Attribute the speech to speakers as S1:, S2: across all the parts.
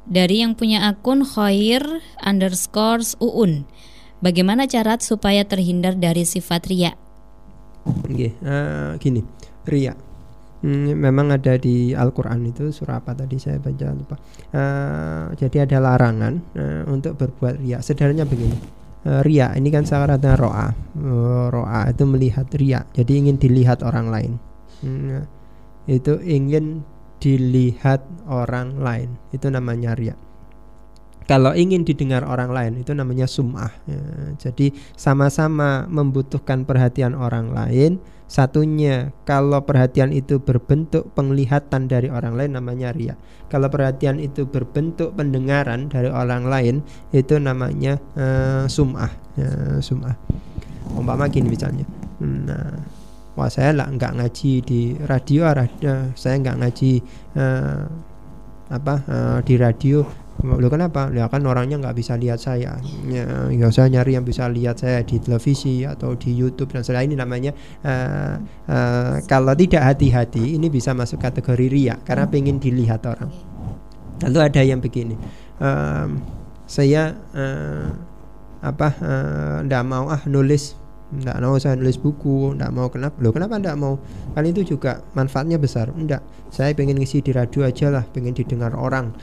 S1: Dari yang punya akun Khair_uun. Bagaimana cara supaya terhindar dari sifat riya?
S2: Gini, riya. Memang ada di Al-Quran itu surah apa tadi saya baca lupa. Jadi ada larangan untuk berbuat riya. Sederhananya begini, riya ini kan syaratnya ro'a. Ro'a itu melihat riya. Jadi ingin dilihat orang lain. Itu ingin dilihat orang lain. Itu namanya riya. Kalau ingin didengar orang lain itu namanya sum'ah. Jadi sama-sama membutuhkan perhatian orang lain. Satunya kalau perhatian itu berbentuk penglihatan dari orang lain namanya riya. Kalau perhatian itu berbentuk pendengaran dari orang lain itu namanya sum'ah. Sum'ah. Umpama gini misalnya. Wah saya nggak ngaji di radio, saya nggak ngaji di radio. Loh kenapa? Ya kan orangnya nggak bisa lihat saya. Ya saya nyari yang bisa lihat saya di televisi atau di YouTube dan sebagainya. Ini namanya kalau tidak hati-hati ini bisa masuk kategori riya karena pengen dilihat orang. Lalu ada yang begini, saya nggak mau nulis. Enggak mau saya nulis buku, enggak mau. Kenapa? Loh kenapa enggak mau? Kan itu juga manfaatnya besar. Enggak, saya pengen ngisi di radio aja lah, pengen didengar orang.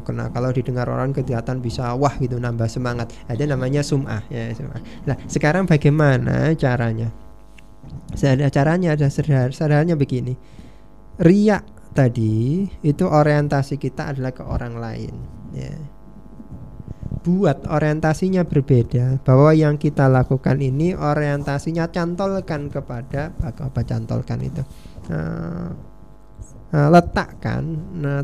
S2: Karena kalau didengar orang kelihatan bisa wah gitu, nambah semangat. Ada namanya sum'ah ya, sum'ah. Nah sekarang bagaimana caranya? Caranya ada sederhananya begini. Riya tadi itu orientasi kita adalah ke orang lain ya. Buat orientasinya berbeda, bahwa yang kita lakukan ini orientasinya cantolkan kepada cantolkan itu letakkan,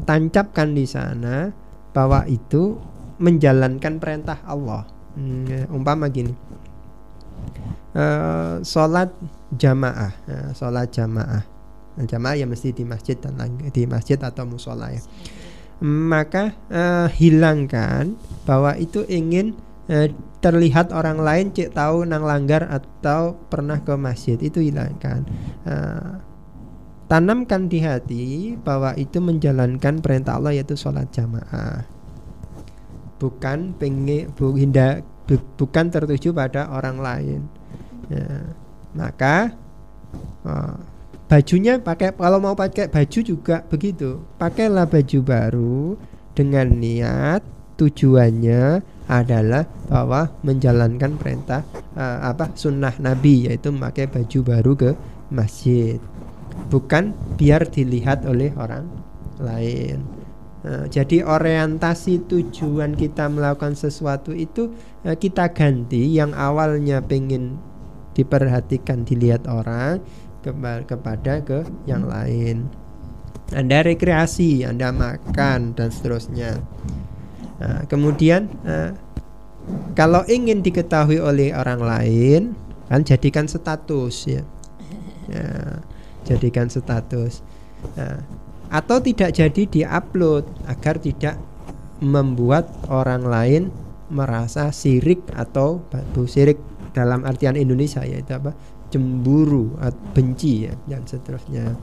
S2: tancapkan di sana bahwa itu menjalankan perintah Allah. Umpama gini, sholat jamaah, jamaah ya mesti di masjid atau musola ya. Maka hilangkan bahwa itu ingin terlihat orang lain cek tahu nang langgar atau pernah ke masjid, itu hilangkan. Tanamkan di hati bahwa itu menjalankan perintah Allah yaitu sholat jamaah. Bukan bukan tertuju pada orang lain ya. Maka bajunya pakai, kalau mau pakai baju juga begitu, pakailah baju baru dengan niat tujuannya adalah bahwa menjalankan perintah sunnah Nabi, yaitu memakai baju baru ke masjid, bukan biar dilihat oleh orang lain. Jadi orientasi tujuan kita melakukan sesuatu itu kita ganti, yang awalnya pengen diperhatikan dilihat orang kepada ke yang lain. Anda rekreasi, Anda makan dan seterusnya. Kemudian kalau ingin diketahui oleh orang lain, kan jadikan status ya. Jadikan status. Atau tidak jadi diupload agar tidak membuat orang lain merasa sirik atau sirik dalam artian Indonesia yaitu cemburu, benci ya, dan seterusnya.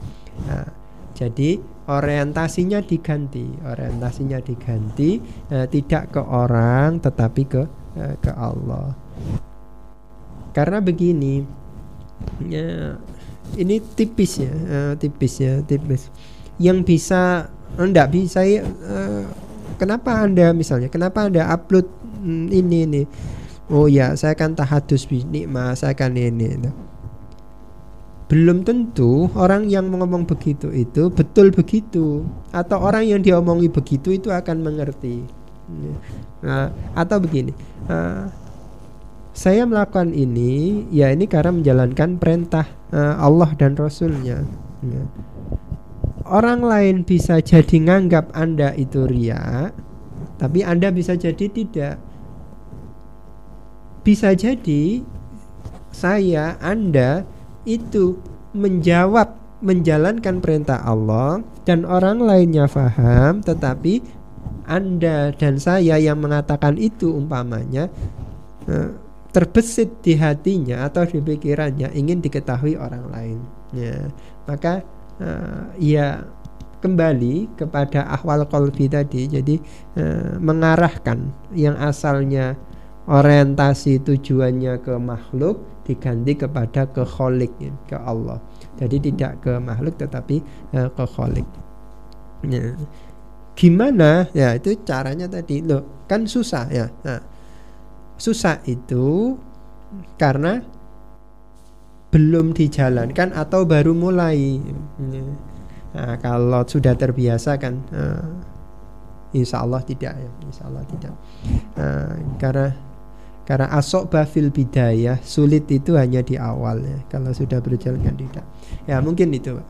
S2: Jadi orientasinya diganti, tidak ke orang tetapi ke Allah. Karena begini ya, ini tipis. Yang bisa enggak bisa kenapa Anda upload ini? Oh ya, saya kan tahadus nikmah, saya kan ini. Belum tentu orang yang ngomong begitu itu betul begitu, atau orang yang diomongi begitu itu akan mengerti. Atau begini, saya melakukan ini ya ini karena menjalankan perintah Allah dan Rasulnya. Orang lain bisa jadi nganggap Anda itu riya, tapi Anda bisa jadi tidak. Bisa jadi Anda itu menjalankan perintah Allah dan orang lainnya faham, tetapi Anda dan saya yang mengatakan itu umpamanya terbesit di hatinya atau di pikirannya ingin diketahui orang lain ya. Maka ya kembali kepada ahwal qalbi tadi. Jadi mengarahkan yang asalnya orientasi tujuannya ke makhluk diganti kepada ke Khalik, ke Allah. Jadi tidak ke makhluk tetapi ke Khalik. Ya. Gimana? Ya itu caranya tadi. Loh, kan susah ya. Nah, susah itu karena belum dijalankan atau baru mulai. Nah, kalau sudah terbiasa kan insya Allah tidak ya. Insya Allah tidak. Karena asoba fil bidayah, sulit itu hanya di awal ya. Kalau sudah berjalan kan tidak. Ya mungkin itu Pak.